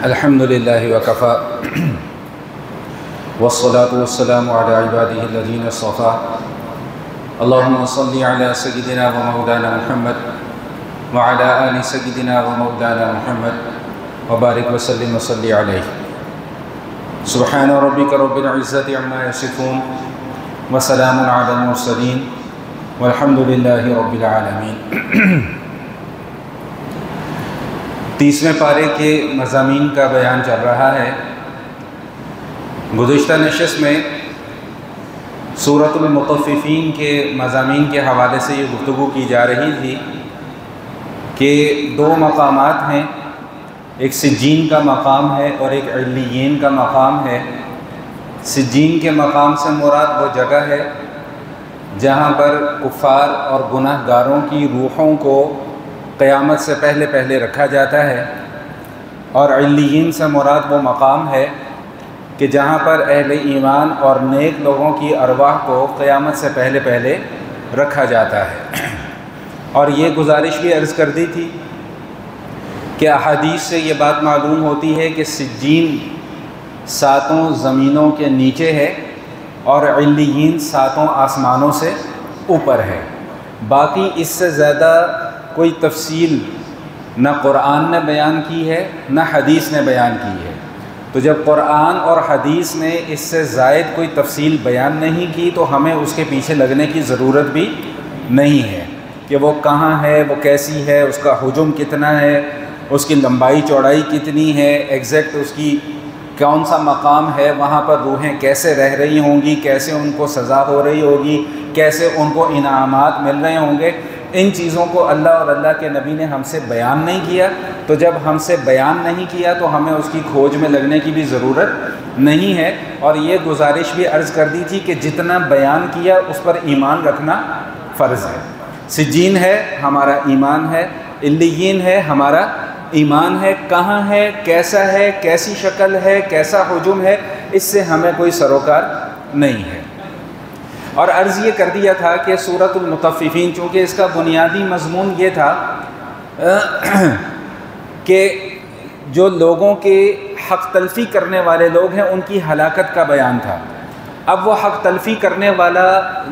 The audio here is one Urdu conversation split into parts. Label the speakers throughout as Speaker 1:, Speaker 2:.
Speaker 1: الحمد للہ وکفا والصلاة والسلام علی عباده الذین اصطفى اللہم صلی علی سیدنا و مولانا محمد وعلی آل سیدنا و مولانا محمد وبارک وسلم وصلی علیہ سبحان ربک رب العزت عما یصفون وسلام علی المرسلین والحمد للہ رب العالمین۔ 30ویں پارے کے مضامین کا بیان چل رہا ہے۔ گزشتہ نشست میں سورۃ المطففین کے مضامین کے حوالے سے یہ گفتگو کی جا رہی تھی کہ 2 مقامات ہیں، ایک سجین کا مقام ہے اور ایک علیین کا مقام ہے۔ سجین کے مقام سے مراد وہ جگہ ہے جہاں پر کفار اور گناہ گاروں کی روحوں کو قیامت سے پہلے رکھا جاتا ہے، اور علیین سے مراد وہ مقام ہے کہ جہاں پر اہل ایمان اور نیک لوگوں کی ارواح کو قیامت سے پہلے رکھا جاتا ہے۔ اور یہ گزارش بھی عرض کر دی تھی کہ احادیث سے یہ بات معلوم ہوتی ہے کہ سجین 7 زمینوں کے نیچے ہے اور علیین 7 آسمانوں سے اوپر ہے۔ باقی اس سے زیادہ کوئی تفصیل نہ قرآن نے بیان کی ہے نہ حدیث نے بیان کی ہے۔ تو جب قرآن اور حدیث نے اس سے زائد کوئی تفصیل بیان نہیں کی تو ہمیں اس کے پیچھے لگنے کی ضرورت بھی نہیں ہے کہ وہ کہاں ہے، وہ کیسی ہے، اس کا حجم کتنا ہے، اس کی لمبائی چوڑائی کتنی ہے، ایگزیکٹ اس کی کون سا مقام ہے، وہاں پر روحیں کیسے رہ رہی ہوں گی، کیسے ان کو سزا ہو رہی ہوگی، کیسے ان کو انعامات مل رہے ہوں گے۔ ان چیزوں کو اللہ اور اللہ کے نبی نے ہم سے بیان نہیں کیا، تو جب ہم سے بیان نہیں کیا تو ہمیں اس کی کھوج میں لگنے کی بھی ضرورت نہیں ہے۔ اور یہ گزارش بھی عرض کر دی تھی کہ جتنا بیان کیا اس پر ایمان رکھنا فرض ہے۔ سجین ہے ہمارا ایمان ہے، علیین ہے ہمارا ایمان ہے، کہاں ہے، کیسا ہے، کیسی شکل ہے، کیسا حجم ہے، اس سے ہمیں کوئی سروکار نہیں ہے۔ اور عرض یہ کر دیا تھا کہ سورۃ المطففین چونکہ اس کا بنیادی مضمون یہ تھا کہ جو لوگوں کے حق تلفی کرنے والے لوگ ہیں ان کی ہلاکت کا بیان تھا۔ اب وہ حق تلفی کرنے والا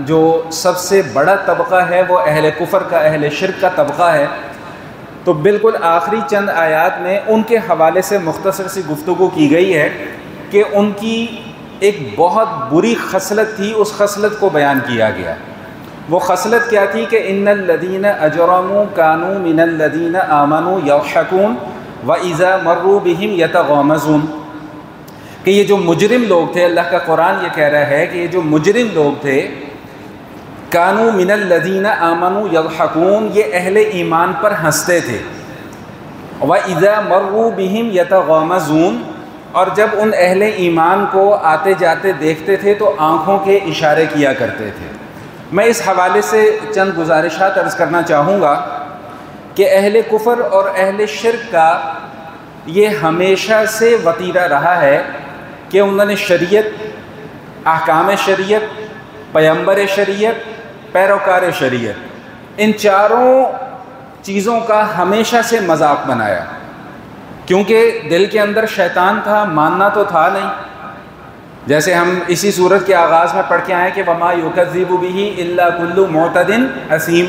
Speaker 1: جو سب سے بڑا طبقہ ہے وہ اہل کفر کا، اہل شرک کا طبقہ ہے، تو بالکل آخری چند آیات میں ان کے حوالے سے مختصر سی گفتگو کی گئی ہے کہ ان کی ایک بہت بری خصلت تھی، اس خصلت کو بیان کیا گیا۔ وہ خصلت کیا تھی کہ ان الذین اجرموا کانوا من الذین آمنوا یضحکون واذا مروا بهم یتغامزون، کہ یہ جو مجرم لوگ تھے، اللہ کا قرآن یہ کہہ رہا ہے کہ یہ جو مجرم لوگ تھے، کانوا من الذین آمنوا یضحکون، یہ اہل ایمان پر ہنستے تھے، واذا مروا بهم یتغامزون، اور جب ان اہل ایمان کو آتے جاتے دیکھتے تھے تو آنکھوں کے اشارے کیا کرتے تھے۔ میں اس حوالے سے چند گزارشات عرض کرنا چاہوں گا کہ اہل کفر اور اہل شرک کا یہ ہمیشہ سے وتیرہ رہا ہے کہ انہوں نے شریعت، احکام شریعت، پیمبر شریعت، پیروکار شریعت، ان چاروں چیزوں کا ہمیشہ سے مذاق بنایا، کیونکہ دل کے اندر شیطان تھا، ماننا تو تھا نہیں۔ جیسے ہم اسی سورت کے آغاز میں پڑھ کے آئے کہ وَمَا يُكَذِّبُ بِهِ إِلَّا كُلُّ مُعْتَدٍ أَثِيمٍ،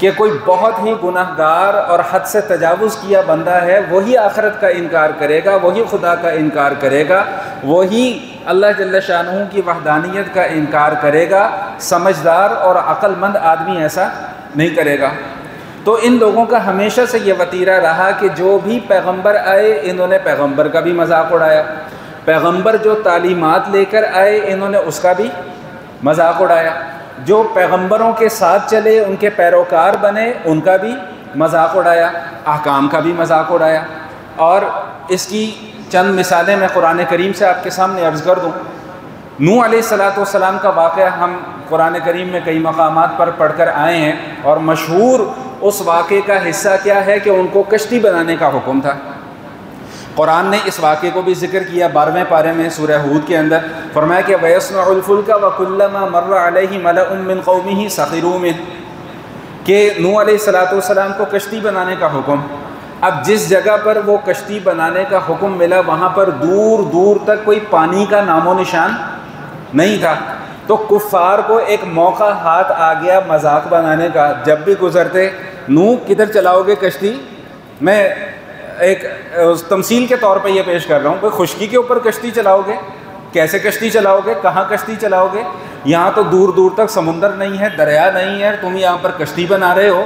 Speaker 1: کہ کوئی بہت ہی گناہ گار اور حد سے تجاوز کیا بندہ ہے وہی آخرت کا انکار کرے گا، وہی خدا کا انکار کرے گا، وہی اللہ جل شانہ کی وحدانیت کا انکار کرے گا۔ سمجھدار اور عقل مند آدمی ایسا نہیں کرے گا۔ تو ان لوگوں کا ہمیشہ سے یہ وتیرہ رہا کہ جو بھی پیغمبر آئے انہوں نے پیغمبر کا بھی مذاق اڑایا، پیغمبر جو تعلیمات لے کر آئے انہوں نے اس کا بھی مذاق اڑایا، جو پیغمبروں کے ساتھ چلے ان کے پیروکار بنے ان کا بھی مذاق اڑایا، احکام کا بھی مذاق اڑایا۔ اور اس کی چند مثالیں میں قرآن کریم سے آپ کے سامنے عرض کر دوں۔ نوح علیہ السلام کا واقعہ ہم قرآن کریم میں کئی مقامات پر پڑھ کر آئے ہیں، اور مشہور اس واقعے کا حصہ کیا ہے کہ ان کو کشتی بنانے کا حکم تھا۔ قرآن نے اس واقعے کو بھی ذکر کیا 12ویں پارے میں سورہ ہود کے اندر، فرمایا کہ وَيَصْنَعُ الْفُلْكَ وَكُلَّمَا مَرَّ عَلَيْهِ مَلَأٌ مِّن قَوْمِهِ سَخِرُوا مِنْهُ، کہ نوح علیہ السلام کو کشتی بنانے کا حکم، اب جس جگہ پر وہ کشتی بنانے کا حکم ملا وہاں پر دور دور تک کوئی پانی کا نام و نشان نہیں تھا، تو کفار کو ایک موقع ہاتھ آ گیا مذاق بنانے کا۔ جب بھی گزرتے، نوح کدھر چلاؤ گے کشتی؟ میں ایک تمثیل کے طور پہ یہ پیش کر رہا ہوں، کوئی خشکی کے اوپر کشتی چلاؤ گے؟ کیسے کشتی چلاؤ گے؟ کہاں کشتی چلاؤ گے؟ یہاں تو دور دور تک سمندر نہیں ہے، دریا نہیں ہے، تم یہاں پر کشتی بنا رہے ہو،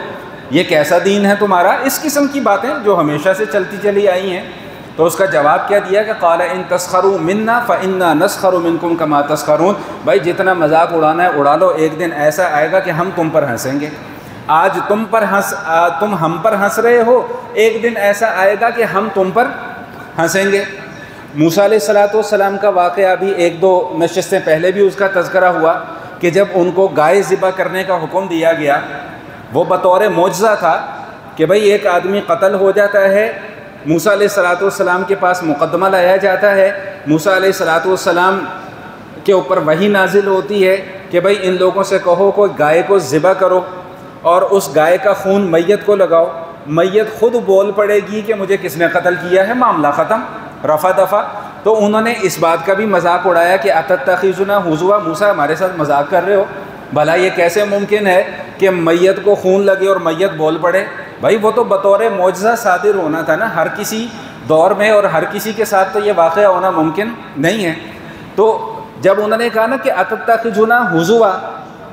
Speaker 1: یہ کیسا دین ہے تمہارا؟ اس قسم کی باتیں جو ہمیشہ سے چلتی چلی آئی ہیں۔ تو اس کا جواب کیا دیا کہ قال ان تسخروا منا فانا نسخر منکم کما تسخرون، بھائی جتنا مذاق اڑانا ہے اڑا لو، ایک دن ایسا آئے گا کہ ہم تم پر ہنسیں گے۔ آج تم ہم پر ہنس رہے ہو، ایک دن ایسا آئے گا کہ ہم تم پر ہنسیں گے۔ موسیٰ علیہ السلام کا واقعہ بھی ایک دو نشستیں پہلے بھی اس کا تذکرہ ہوا کہ جب ان کو گائے ذبح کرنے کا حکم دیا گیا، وہ بطور معجزہ تھا کہ بھئی ایک آدمی قتل ہو جاتا ہے، موسیٰ علیہ السلام کے پاس مقدمہ لایا جاتا ہے، موسیٰ علیہ السلام کے اوپر وحی نازل ہوتی ہے کہ بھئی ان لوگوں سے کہو کوئی گائے کو ذبح کرو اور اس گائے کا خون میت کو لگاؤ، میت خود بول پڑے گی کہ مجھے کس نے قتل کیا ہے، معاملہ ختم، رفع دفع۔ تو انہوں نے اس بات کا بھی مذاق اڑایا کہ اتتخذنا ہزوا، موسیٰ ہمارے ساتھ مذاق کر رہے ہو، بھلا یہ کیسے ممکن ہے کہ میت کو خون لگے اور میت بول پڑے؟ بھائی وہ تو بطور معجزہ صادر ہونا تھا نا، ہر کسی دور میں اور ہر کسی کے ساتھ تو یہ واقعہ ہونا ممکن نہیں ہے۔ تو جب انہوں نے کہا نا کہ اتتخذنا ہزوا،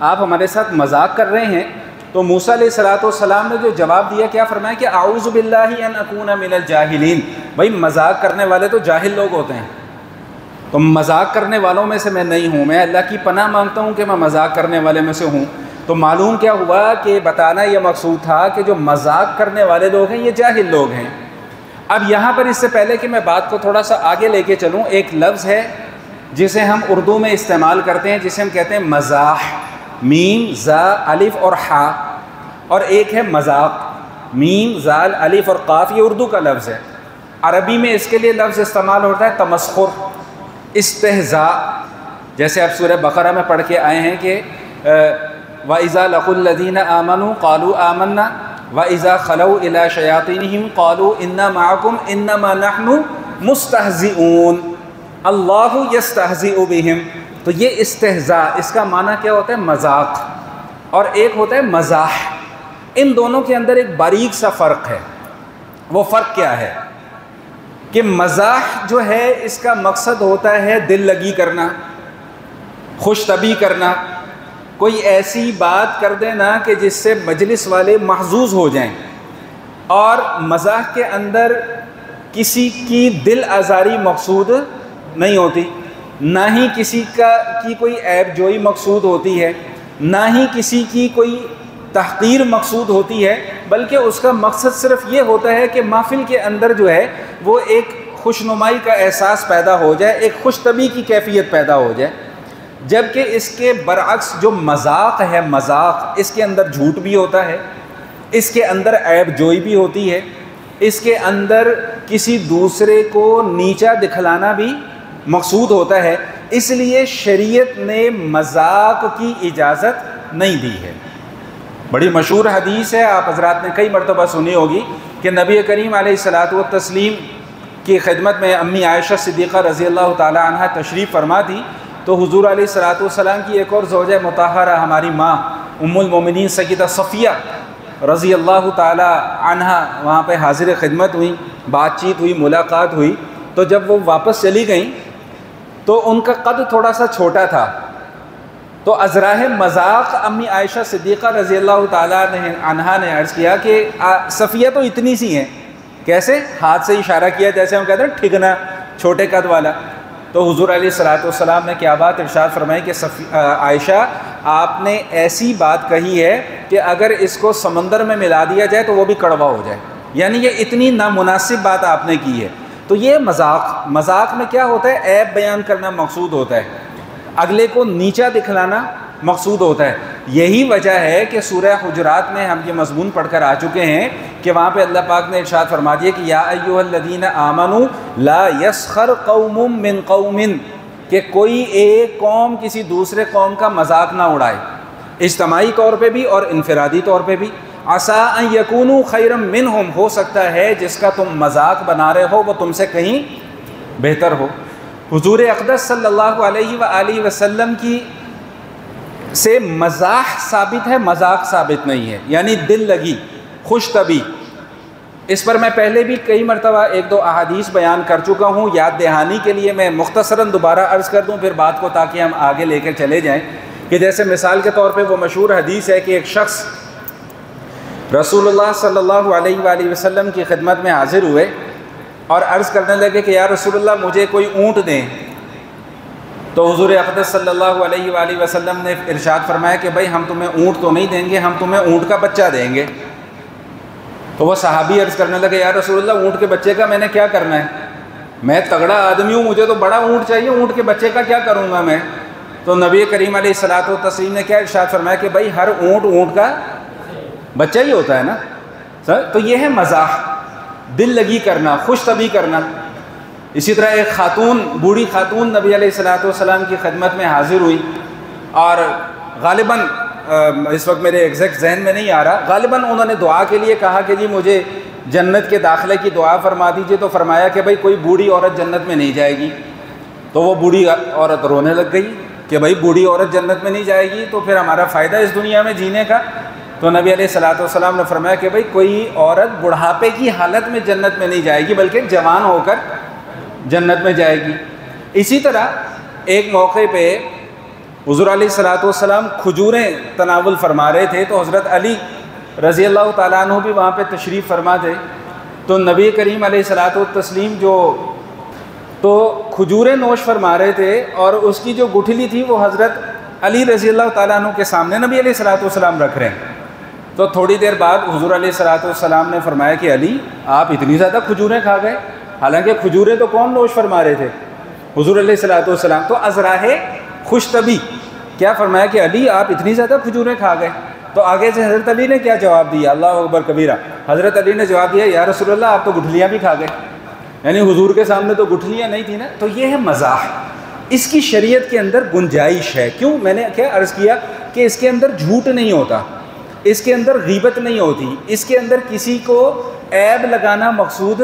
Speaker 1: آپ ہمارے ساتھ مذاق کر رہے ہیں، تو موسیٰ علیہ السلام نے جو جواب دیا کیا فرمایا کہ اعوذ باللہ ان اکون من الجاہلین، بھائی مذاق کرنے والے تو جاہل لوگ ہوتے ہیں، تو مذاق کرنے والوں میں سے میں نہیں ہوں، میں اللہ کی پناہ مانگتا ہوں کہ میں مذاق کرنے والے میں سے ہوں۔ تو معلوم کیا ہوا کہ بتانا یہ مقصود تھا کہ جو مذاق کرنے والے لوگ ہیں یہ جاہل لوگ ہیں۔ اب یہاں پر اس سے پہلے کہ میں بات کو تھوڑا سا آگے لے کے چلوں، ایک لفظ ہے جسے ہم اردو میں استعمال کرتے ہیں، جسے ہم کہتے ہیں مزاح، میم زا الف اور ہا، اور ایک ہے مذاق، میم زال الف اور قاف، یہ اردو کا لفظ ہے۔ عربی میں اس کے لیے لفظ استعمال ہوتا ہے تمسخر، استہزاء، جیسے آپ سورہ بقرہ میں پڑھ کے آئے ہیں کہ وَإِذَا لَقُوا الَّذِينَ آمَنُوا قَالُوا آمَنَّا وَإِذَا خَلَوْا إِلَىٰ شَيَاطِينِهِمْ قَالُوا إِنَّا مَعَكُمْ إِنَّمَا نَحْنُ مُسْتَهْزِئُونَ اللَّهُ يَسْتَهْزِئُ بِهِمْ۔ تو یہ استہزاء، اس کا معنی کیا ہوتا ہے؟ مذاق، اور ایک ہوتا ہے مزاح۔ ان دونوں کے اندر ایک باریک سا فرق ہے۔ وہ فرق کیا ہے کہ مزاح جو ہے اس کا مقصد ہوتا ہے دل لگی کرنا، خوش طبعی کرنا، کوئی ایسی بات کر دینا کہ جس سے مجلس والے محظوظ ہو جائیں، اور مزاح کے اندر کسی کی دل آزاری مقصود نہیں ہوتی، نہ ہی کسی کی کوئی عیب جوئی مقصود ہوتی ہے، نہ ہی کسی کی کوئی تحقیر مقصود ہوتی ہے، بلکہ اس کا مقصد صرف یہ ہوتا ہے کہ محفل کے اندر جو ہے وہ ایک خوشنمائی کا احساس پیدا ہو جائے، ایک خوش طبعی کی کیفیت پیدا ہو جائے۔ جبکہ اس کے برعکس جو مذاق ہے، مذاق، اس کے اندر جھوٹ بھی ہوتا ہے، اس کے اندر عیب جوئی بھی ہوتی ہے، اس کے اندر کسی دوسرے کو نیچا دکھلانا بھی مقصود ہوتا ہے۔ اس لیے شریعت نے مذاق کی اجازت نہیں دی ہے۔ بڑی مشہور حدیث ہے، آپ حضرات نے کئی مرتبہ سنی ہوگی کہ نبی کریم علیہ الصلاۃ والتسلیم کی خدمت میں امی عائشہ صدیقہ رضی اللہ تعالی عنہ تشریف فرما تھی، تو حضور علیہ الصلاۃ والسلام کی ایک اور زوجہ مطہرہ ہماری ماں ام المومنین سیدہ صفیہ رضی اللہ تعالی عنہ وہاں پہ حاضر خدمت ہوئی، بات چیت ہوئی، ملاقات ہوئی۔ تو جب وہ واپس چلی گئیں تو ان کا قد تھوڑا سا چھوٹا تھا، تو ازراہ مذاق امی عائشہ صدیقہ رضی اللہ تعالیٰ عنہا نے عرض کیا کہ صفیہ تو اتنی سی ہیں، کیسے؟ ہاتھ سے اشارہ کیا جیسے ہم کہتے ہیں ٹھگنا، چھوٹے قد والا۔ تو حضور علیہ الصلاۃ والسلام نے کیا بات ارشاد فرمائی کہ عائشہ آپ نے ایسی بات کہی ہے کہ اگر اس کو سمندر میں ملا دیا جائے تو وہ بھی کڑوا ہو جائے، یعنی یہ اتنی نامناسب بات آپ نے کی ہے۔ تو یہ مذاق میں کیا ہوتا ہے؟ عیب بیان کرنا مقصود ہوتا ہے، اگلے کو نیچا دکھلانا مقصود ہوتا ہے۔ یہی وجہ ہے کہ سورہ حجرات میں ہم یہ مضمون پڑھ کر آ چکے ہیں کہ وہاں پہ اللہ پاک نے ارشاد فرما دیا کہ یا ایھا الذین آمنوا لا یسخر قوم من قوم، کہ کوئی ایک قوم کسی دوسرے قوم کا مذاق نہ اڑائے، اجتماعی طور پہ بھی اور انفرادی طور پہ بھی۔ عسیٰ ان یکونوا خیرا منہم، ہو سکتا ہے جس کا تم مذاق بنا رہے ہو وہ تم سے کہیں بہتر ہو۔ حضور اقدس صلی اللہ علیہ وآلہ وسلم کی سے مزاح ثابت ہے، مذاق ثابت نہیں ہے، یعنی دل لگی، خوش طبعی۔ اس پر میں پہلے بھی کئی مرتبہ ایک دو احادیث بیان کر چکا ہوں، یاد دہانی کے لیے میں مختصراً دوبارہ عرض کر دوں پھر بات کو، تاکہ ہم آگے لے کر چلے جائیں، کہ جیسے مثال کے طور پہ وہ مشہور حدیث ہے کہ ایک شخص رسول اللہ صلی اللہ علیہ وآلہ وسلم کی خدمت میں حاضر ہوئے اور عرض کرنے لگے کہ یا رسول اللہ مجھے کوئی اونٹ دیں۔ تو حضور اقدس صلی اللہ علیہ وآلہ وسلم نے ارشاد فرمایا کہ بھائی ہم تمہیں اونٹ تو نہیں دیں گے، ہم تمہیں اونٹ کا بچہ دیں گے۔ تو وہ صحابی عرض کرنے لگے یا رسول اللہ اونٹ کے بچے کا میں نے کیا کرنا ہے، میں تگڑا آدمی ہوں، مجھے تو بڑا اونٹ چاہیے، اونٹ کے بچے کا کیا کروں گا میں؟ تو نبی کریم علیہ الصلوۃ والتسلیم نے کیا ارشاد فرمایا کہ بھائی ہر اونٹ کا بچہ ہی ہوتا ہے نا۔ تو یہ ہے مزاح، دل لگی کرنا، خوش طبعی کرنا۔ اسی طرح ایک خاتون، بوڑھی خاتون نبی علیہ الصلوۃ والسلام کی خدمت میں حاضر ہوئی، اور غالباً اس وقت میرے ایگزیکٹ ذہن میں نہیں آ رہا، غالباً انہوں نے دعا کے لیے کہا کہ جی مجھے جنت کے داخلے کی دعا فرما دیجئے، تو فرمایا کہ بھائی کوئی بوڑھی عورت جنت میں نہیں جائے گی۔ تو وہ بوڑھی عورت رونے لگ گئی کہ بھائی بوڑھی عورت جنت میں نہیں جائے گی تو پھر ہمارا فائدہ اس دنیا میں جینے کا۔ تو نبی علیہ الصلوۃ والسلام نے فرمایا کہ بھائی کوئی عورت بڑھاپے کی حالت میں جنت میں نہیں جائے گی بلکہ جوان ہو کر جنت میں جائے گی۔ اسی طرح ایک موقع پہ حضور علیہ الصلوۃ والسلام کھجوریں تناول فرما رہے تھے، تو حضرت علی رضی اللہ تعالیٰ عنہ بھی وہاں پہ تشریف فرما تھے۔ تو نبی کریم علیہ الصلوۃ والتسلیم تو کھجوریں نوش فرما رہے تھے، اور اس کی جو گٹھلی تھی وہ حضرت علی رضی اللہ تعالیٰ عنہ کے سامنے نبی علیہ الصلوۃ والسلام رکھ رہے ہیں۔ تو تھوڑی دیر بعد حضور علیہ الصلوۃ والسلام نے فرمایا کہ علی آپ اتنی زیادہ کھجوریں کھا گئے، حالانکہ کھجوریں تو کون نوش فرما رہے تھے؟ حضور علیہ الصلوۃ والسلام۔ تو ازراہ خوش طبعی کیا فرمایا کہ علی آپ اتنی زیادہ کھجوریں کھا گئے۔ تو آگے سے حضرت علی نے کیا جواب دیا؟ اللہ اکبر کبیرہ، حضرت علی نے جواب دیا یا رسول اللہ آپ تو گٹھلیاں بھی کھا گئے، یعنی حضور کے سامنے تو گٹھلیاں نہیں تھی نا۔ تو یہ ہے مزاح، اس کی شریعت کے اندر گنجائش ہے۔ کیوں؟ میں نے کیا عرض کیا کہ اس کے اندر جھوٹ نہیں ہوتا، اس کے اندر غیبت نہیں ہوتی، اس کے اندر کسی کو عیب لگانا مقصود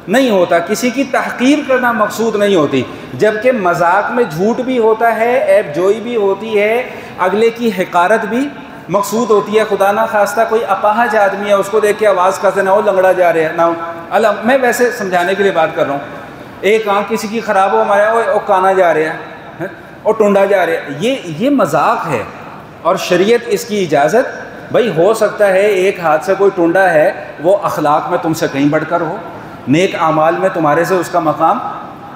Speaker 1: نہیں ہوتا، کسی کی تحقیر کرنا مقصود نہیں ہوتی، جبکہ مذاق میں جھوٹ بھی ہوتا ہے، عیب جوئی بھی ہوتی ہے، اگلے کی حقارت بھی مقصود ہوتی ہے۔ خدا نہ خواستہ کوئی اپاہج آدمی ہے، اس کو دیکھ کے آواز کر دینا وہ لنگڑا جا رہا ہے نہ، میں ویسے سمجھانے کے لیے بات کر رہا ہوں، ایک آنکھ کسی کی خراب ہو ہمارے وہ کانا جا رہا ہے اور ٹونڈا جا رہا ہے، یہ مذاق ہے، اور شریعت اس کی اجازت، بھائی ہو سکتا ہے ایک ہاتھ سے کوئی ٹونڈا ہے وہ اخلاق میں تم سے کہیں بڑھ کر ہو، نیک اعمال میں تمہارے سے اس کا مقام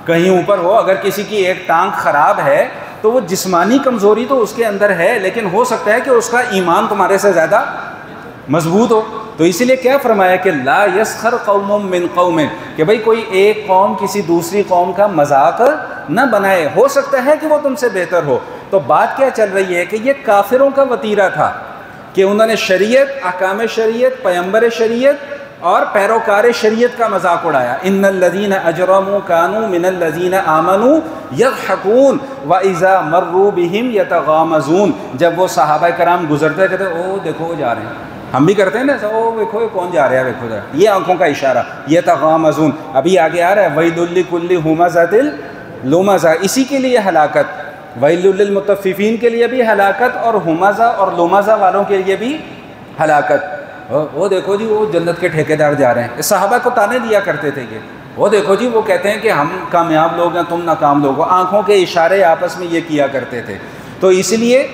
Speaker 1: کہیں اوپر ہو، اگر کسی کی ایک ٹانگ خراب ہے تو وہ جسمانی کمزوری تو اس کے اندر ہے، لیکن ہو سکتا ہے کہ اس کا ایمان تمہارے سے زیادہ مضبوط ہو۔ تو اسی لیے کیا فرمایا کہ لا یسخر قوم من قوم، کہ بھائی کوئی ایک قوم کسی دوسری قوم کا مذاق نہ بنائے، ہو سکتا ہے کہ وہ تم سے بہتر ہو۔ تو بات کیا چل رہی ہے کہ یہ کافروں کا وتیرہ تھا کہ انہوں نے شریعت، احکام شریعت، پیغمبر شریعت اور پیروکار شریعت کا مذاق اڑایا۔ ان الذین اجرموا کانوا من الذین آمنوا یضحکون واذا مروا بهم یتغامزون، جب وہ صحابہ کرام گزرتے کہتے او دیکھو وہ جا رہے ہیں، ہم بھی کرتے ہیں نا، او دیکھو یہ کون جا رہا ہے، دیکھو یہ آنکھوں کا اشارہ، یتغامزون۔ ابھی آگے آ رہا ہے ویل لکل ہمزۃ لمزہ، اسی کے لیے ہلاکت، ویل للمطففین کے لیے بھی ہلاکت، اور ہمزہ اور لمزہ والوں کے لیے بھی ہلاکت۔ وہ دیکھو جی وہ جنت کے ٹھیکیدار جا رہے ہیں، صحابہ کو تانے دیا کرتے تھے کہ وہ دیکھو جی وہ کہتے ہیں کہ ہم کامیاب لوگ ہیں تم ناکام لوگ ہو، آنکھوں کے اشارے آپس میں یہ کیا کرتے تھے۔ تو اس لیے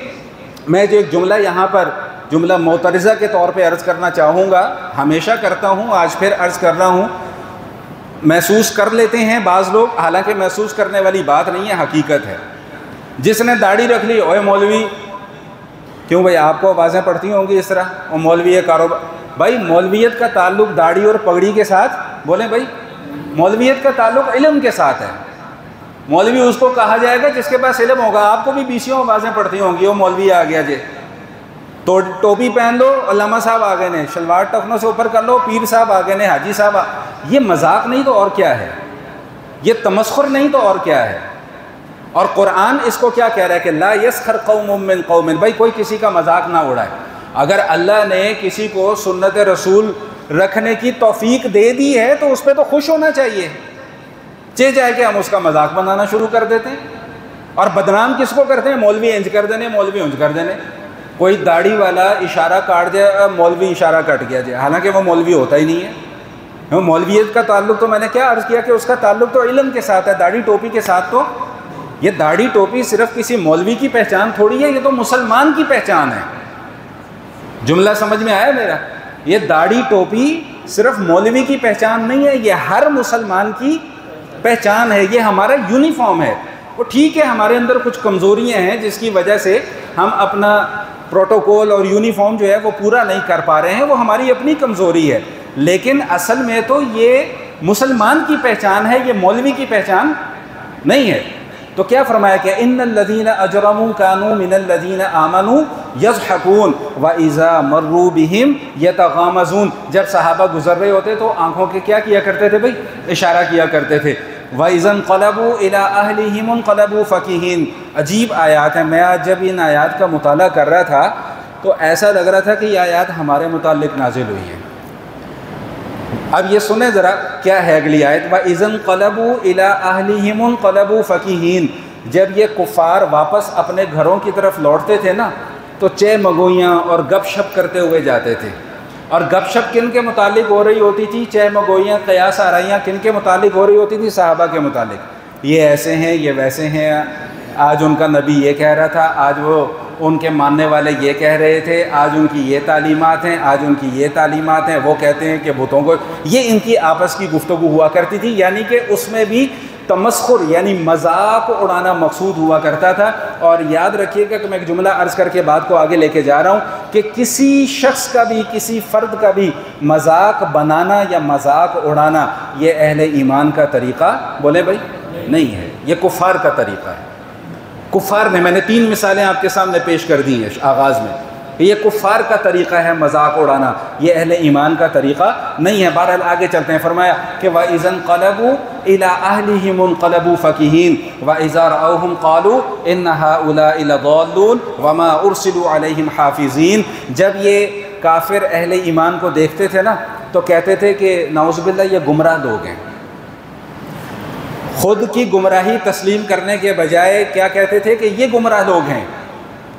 Speaker 1: میں جو ایک جملہ یہاں پر جملہ معترضہ کے طور پہ عرض کرنا چاہوں گا، ہمیشہ کرتا ہوں، آج پھر عرض کر رہا ہوں، محسوس کر لیتے ہیں بعض لوگ، حالانکہ محسوس کرنے والی بات نہیں ہے، حقیقت ہے۔ جس نے داڑھی رکھ لی، اوے مولوی، کیوں بھائی آپ کو آوازیں پڑتی ہوں گی اس طرح، اور مولوی کاروبار، بھائی مولویت کا تعلق داڑھی اور پگڑی کے ساتھ، بولیں بھائی مولویت کا تعلق علم کے ساتھ ہے۔ مولوی اس کو کہا جائے گا جس کے پاس علم ہوگا۔ آپ کو بھی بیسیوں آوازیں پڑتی ہوں گی، وہ مولوی آ گیا جی، تو ٹوپی پہن لو، علامہ صاحب آ گئے نے، شلوار ٹخنوں سے اوپر کر لو، پیر صاحب آ گئے نے، حاجی صاحب یہ مذاق نہیں تو اور کیا ہے، یہ تمسخر نہیں تو اور کیا ہے۔ اور قرآن اس کو کیا کہہ رہا ہے کہ لا یسخر قوم من قوم، بھائی کوئی کسی کا مذاق نہ اڑائے۔ اگر اللہ نے کسی کو سنت رسول رکھنے کی توفیق دے دی ہے تو اس پہ تو خوش ہونا چاہیے، جائے کہ ہم اس کا مذاق بنانا شروع کر دیتے ہیں۔ اور بدنام کس کو کرتے ہیں؟ مولوی انج کر دینے، مولوی انج کر دینے۔ کوئی داڑھی والا اشارہ کاٹ دیا، مولوی اشارہ کٹ گیا جائے، حالانکہ وہ مولوی ہوتا ہی نہیں ہے۔ مولویت کا تعلق تو میں نے کیا عرض کیا کہ اس کا تعلق تو علم کے ساتھ ہے، داڑھی ٹوپی کے ساتھ تو یہ داڑھی ٹوپی صرف کسی مولوی کی پہچان تھوڑی ہے، یہ تو مسلمان کی پہچان ہے۔ جملہ سمجھ میں آیا میرا؟ یہ داڑھی ٹوپی صرف مولوی کی پہچان نہیں ہے، یہ ہر مسلمان کی پہچان ہے، یہ ہمارا یونیفارم ہے۔ وہ ٹھیک ہے ہمارے اندر کچھ کمزوریاں ہیں جس کی وجہ سے ہم اپنا پروٹوکول اور یونیفارم جو ہے وہ پورا نہیں کر پا رہے ہیں، وہ ہماری اپنی کمزوری ہے، لیکن اصل میں تو یہ مسلمان کی پہچان ہے، یہ مولوی کی پہچان نہیں ہے۔ تو کیا فرمایا کہ ان الذین اجرموا كانوا من الذین آمنوا یضحکون واذا مروا بهم یتغامزون، جب صحابہ گزر رہے ہوتے تو آنکھوں کے کیا کیا کرتے تھے بھائی؟ اشارہ کیا کرتے تھے۔ وَإِذَا انقلبوا إِلَىٰ أَهْلِهِمُ انقلبوا فَكِهِينَ۔ عجیب آیات ہیں۔ میں آج جب ان آیات کا مطالعہ کر رہا تھا تو ایسا لگ رہا تھا کہ یہ آیات ہمارے متعلق نازل ہوئی ہیں۔ اب یہ سنیں ذرا کیا ہے اگلی آیت، وَإِذَا انقلبوا إِلَىٰ أَهْلِهِمُ انقلبوا فَكِهِينَ۔ جب یہ کفار واپس اپنے گھروں کی طرف لوٹتے تھے نا تو چہ مگویاں اور گپ شپ کرتے ہوئے جاتے تھے۔ اور گپ شپ کن کے متعلق ہو رہی ہوتی تھی؟ چہ مگویاں، قیاس آرائیاں کن کے متعلق ہو رہی ہوتی تھی؟ صحابہ کے متعلق۔ یہ ایسے ہیں، یہ ویسے ہیں، آج ان کا نبی یہ کہہ رہا تھا، آج وہ ان کے ماننے والے یہ کہہ رہے تھے، آج ان کی یہ تعلیمات ہیں، آج ان کی یہ تعلیمات ہیں، وہ کہتے ہیں کہ بتوں کو، یہ ان کی آپس کی گفتگو ہوا کرتی تھی، یعنی کہ اس میں بھی تمسخر یعنی مذاق اڑانا مقصود ہوا کرتا تھا۔ اور یاد رکھیے گا کہ میں ایک جملہ عرض کر کے بات کو آگے لے کے جا رہا ہوں کہ کسی شخص کا بھی، کسی فرد کا بھی مذاق بنانا یا مذاق اڑانا یہ اہل ایمان کا طریقہ بولے بھائی نہیں ہے، یہ کفار کا طریقہ ہے۔ کفار نے، میں نے 3 مثالیں آپ کے سامنے پیش کر دی ہیں آغاز میں، یہ کفار کا طریقہ ہے مذاق اڑانا، یہ اہل ایمان کا طریقہ نہیں ہے۔ بہرحال آگے چلتے ہیں، فرمایا کہ وَإِذَا انقلبوا إِلَىٰ أَهْلِهِمُ انقلبوا فَكِهِينَ وَإِذَا رَأَوْهُمْ قَالُوا إِنَّ هَٰؤُلَاءِ لَضَالُّونَ وَمَا أُرْسِلُوا عَلَيْهِمْ حَافِظِينَ۔ جب یہ کافر اہل ایمان کو دیکھتے تھے نا تو کہتے تھے کہ نعوذ باللہ یہ گمراہ لوگ ہیں۔ خود کی گمراہی تسلیم کرنے کے بجائے کیا کہتے تھے کہ یہ گمراہ لوگ ہیں۔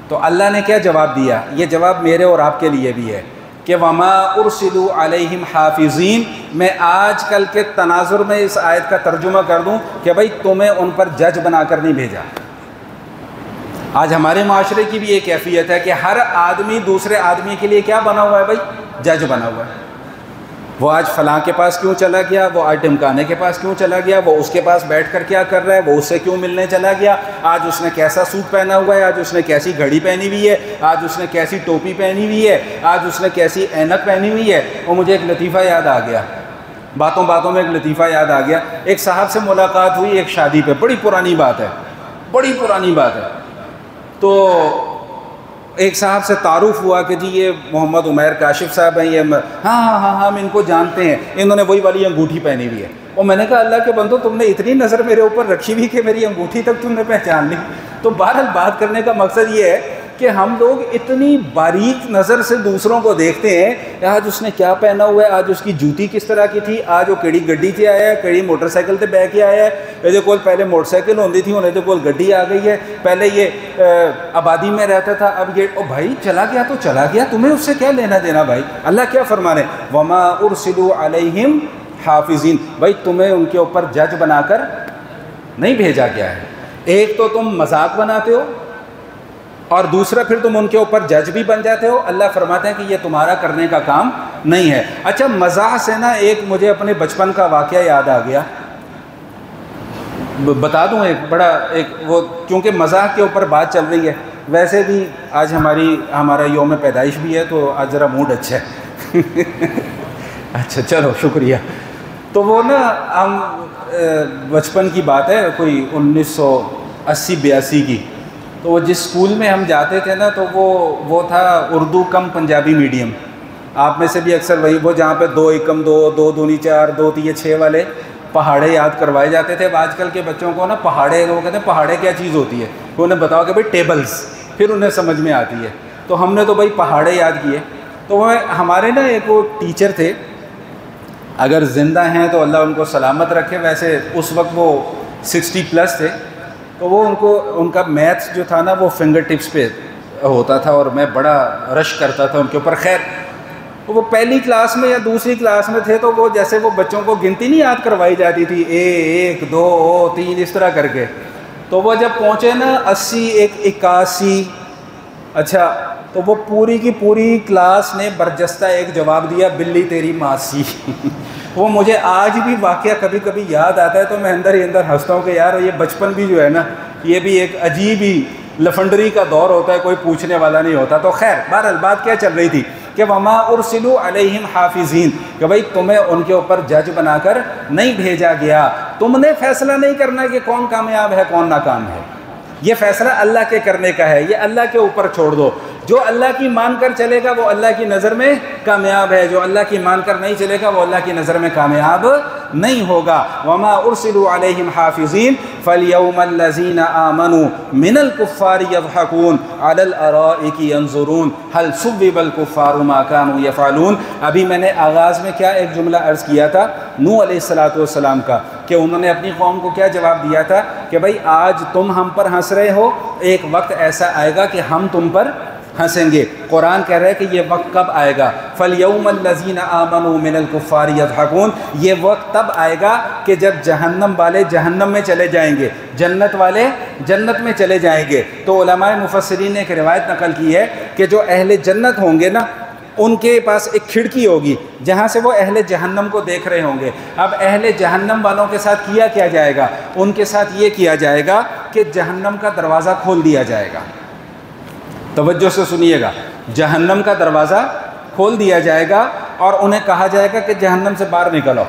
Speaker 1: تو اللہ نے کیا جواب دیا؟ یہ جواب میرے اور آپ کے لیے بھی ہے کہ وما ارسلوا علیہم حافظین۔ میں آج کل کے تناظر میں اس آیت کا ترجمہ کر دوں کہ بھائی تمہیں ان پر جج بنا کر نہیں بھیجا۔ آج ہمارے معاشرے کی بھی ایک کیفیت ہے کہ ہر آدمی دوسرے آدمی کے لیے کیا بنا ہوا ہے بھائی؟ جج بنا ہوا ہے۔ وہ آج فلاں کے پاس کیوں چلا گیا، وہ آج ٹمکانے کے پاس کیوں چلا گیا، وہ اس کے پاس بیٹھ کر کیا کر رہا ہے، وہ اس سے کیوں ملنے چلا گیا، آج اس نے کیسا سوٹ پہنا ہوا ہے، آج اس نے کیسی گھڑی پہنی ہوئی ہے، آج اس نے کیسی ٹوپی پہنی ہوئی ہے، آج اس نے کیسی اینک پہنی ہوئی ہے۔ وہ مجھے ایک لطیفہ یاد آ گیا، باتوں باتوں میں ایک لطیفہ یاد آ گیا۔ ایک صاحب سے ملاقات ہوئی ایک شادی پہ، بڑی پرانی بات ہے، بڑی پرانی بات ہے۔ تو ایک صاحب سے تعارف ہوا کہ جی یہ محمد عمیر کاشف صاحب ہیں، یہ ہاں ہم ان کو جانتے ہیں، انہوں نے وہی والی انگوٹھی پہنی ہوئی ہے۔ اور میں نے کہا اللہ کے بندو تم نے اتنی نظر میرے اوپر رکھی ہوئی کہ میری انگوٹھی تک تم نے پہچان لی۔ تو بہرحال بات کرنے کا مقصد یہ ہے کہ ہم لوگ اتنی باریک نظر سے دوسروں کو دیکھتے ہیں، آج اس نے کیا پہنا ہوا ہے، آج اس کی جوتی کس طرح کی تھی، آج وہ کیڑی گڈی سے آیا ہے، کیڑی موٹر سائیکل سے بہ کے آیا ہے، یہ کول پہلے موٹر سائیکل ہوتی تھی، انہیں تو کول گڈی آ گئی ہے، پہلے یہ آبادی میں رہتا تھا، اب یہ بھائی چلا گیا تو چلا گیا، تمہیں اس سے کیا لینا دینا بھائی۔ اللہ کیا فرما رہے ہیں، وما ارسلوا علیہم حافظین، بھائی تمہیں ان کے اوپر جج بنا کر نہیں بھیجا گیا ہے۔ ایک تو تم مذاق بناتے ہو اور دوسرا پھر تم ان کے اوپر جج بھی بن جاتے ہو۔ اللہ فرماتے ہیں کہ یہ تمہارا کرنے کا کام نہیں ہے۔ اچھا مزاح سے نا ایک مجھے اپنے بچپن کا واقعہ یاد آ گیا، بتا دوں ایک بڑا وہ کیونکہ مزاح کے اوپر بات چل رہی ہے، ویسے بھی آج ہمارا یوم پیدائش بھی ہے تو آج ذرا موڈ اچھا ہے۔ اچھا چلو شکریہ۔ تو وہ نا ہم بچپن کی بات ہے، کوئی 1980-82 کی، تو وہ جس اسکول میں ہم جاتے تھے نا تو وہ تھا اردو کم پنجابی میڈیم۔ آپ میں سے بھی اکثر وہی وہ جہاں پہ 2 × 2 2 دونی 4 2 3 6 والے پہاڑے یاد کروائے جاتے تھے۔ اب آج کل کے بچوں کو نا پہاڑے، وہ کہتے ہیں پہاڑے کیا چیز ہوتی ہے، تو انہیں بتاؤ کہ بھائی ٹیبلز، پھر انہیں سمجھ میں آتی ہے۔ تو ہم نے تو بھائی پہاڑے یاد کیے. تو وہ ہمارے نا ایک وہ ٹیچر تھے, اگر زندہ ہیں تو اللہ ان کو سلامت رکھے, ویسے اس وقت وہ 60+ تھے. تو وہ ان کا میتھس جو تھا نا وہ فنگر ٹپس پہ ہوتا تھا اور میں بڑا رش کرتا تھا ان کے اوپر. خیر وہ پہلی کلاس میں یا دوسری کلاس میں تھے, تو وہ جیسے وہ بچوں کو گنتی نہیں یاد کروائی جاتی تھی 1 2 3 اس طرح کر کے, تو وہ جب پہنچے نا 80 81, اچھا تو وہ پوری کی پوری کلاس نے برجستہ ایک جواب دیا, بلی تیری ماسی. وہ مجھے آج بھی واقعہ کبھی کبھی یاد آتا ہے تو میں اندر ہی اندر ہنستا ہوں کہ یار یہ بچپن بھی جو ہے نا یہ بھی ایک عجیب ہی لفنڈری کا دور ہوتا ہے, کوئی پوچھنے والا نہیں ہوتا. تو خیر بہرحال بات کیا چل رہی تھی کہ وما ارسلوا علیہم حافظین, کہ بھائی تمہیں ان کے اوپر جج بنا کر نہیں بھیجا گیا. تم نے فیصلہ نہیں کرنا کہ کون کامیاب ہے کون ناکام ہے, یہ فیصلہ اللہ کے کرنے کا ہے, یہ اللہ کے اوپر چھوڑ دو. جو اللہ کی مان کر چلے گا وہ اللہ کی نظر میں کامیاب ہے, جو اللہ کی مان کر نہیں چلے گا وہ اللہ کی نظر میں کامیاب نہیں ہوگا. وما ارسلوا علیہم حافظین فالیوم الذین آمنوا من الکفار یضحکون علی الارائک ینظرون هل ثوب الکفار ما کانوا یفعلون. ابھی میں نے آغاز میں کیا ایک جملہ عرض کیا تھا نوح علیہ السلام کا, کہ انہوں نے اپنی قوم کو کیا جواب دیا تھا کہ بھائی آج تم ہم پر ہنس رہے ہو, ایک وقت ایسا آئے گا کہ ہم تم پر ہنسیں گے. قرآن کہہ رہا ہے کہ یہ وقت کب آئے گا, فَالْيَوْمَ الَّذِينَ آمَنُوا مِنَ الْكُفَّارِ يَضْحَكُونَ, یہ وقت تب آئے گا کہ جب جہنم والے جہنم میں چلے جائیں گے, جنت والے جنت میں چلے جائیں گے. تو علماء مفسرین نے ایک روایت نقل کی ہے کہ جو اہل جنت ہوں گے نا ان کے پاس ایک کھڑکی ہوگی جہاں سے وہ اہل جہنم کو دیکھ رہے ہوں گے. اب اہل جہنم والوں کے ساتھ کیا جائے گا, ان کے ساتھ یہ کیا جائے گا کہ جہنم کا دروازہ کھول دیا جائے گا. توجہ سے سنیے گا, جہنم کا دروازہ کھول دیا جائے گا اور انہیں کہا جائے گا کہ جہنم سے باہر نکلو.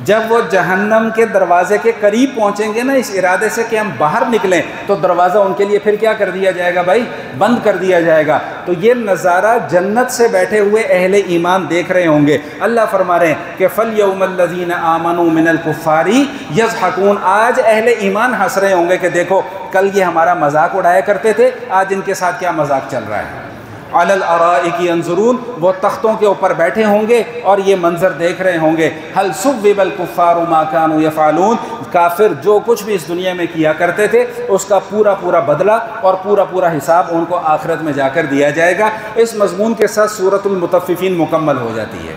Speaker 1: جب وہ جہنم کے دروازے کے قریب پہنچیں گے نا اس ارادے سے کہ ہم باہر نکلیں, تو دروازہ ان کے لیے پھر کیا کر دیا جائے گا بھائی, بند کر دیا جائے گا. تو یہ نظارہ جنت سے بیٹھے ہوئے اہل ایمان دیکھ رہے ہوں گے. اللہ فرما رہے ہیں کہ فَالْيَوْمَ الَّذِينَ آمَنُوا مِنَ الْكُفَّارِ يَضْحَكُونَ, آج اہل ایمان ہنس رہے ہوں گے کہ دیکھو کل یہ ہمارا مذاق اڑایا کرتے تھے, آج ان کے ساتھ کیا مذاق چل رہا ہے. علی الارائک ینظرون, وہ تختوں کے اوپر بیٹھے ہوں گے اور یہ منظر دیکھ رہے ہوں گے. هل ثوب الکفار ما كانوا يفعلون, کافر جو کچھ بھی اس دنیا میں کیا کرتے تھے اس کا پورا بدلہ اور پورا حساب ان کو آخرت میں جا کر دیا جائے گا. اس مضمون کے ساتھ سورۃ المطففین مکمل ہو جاتی ہے.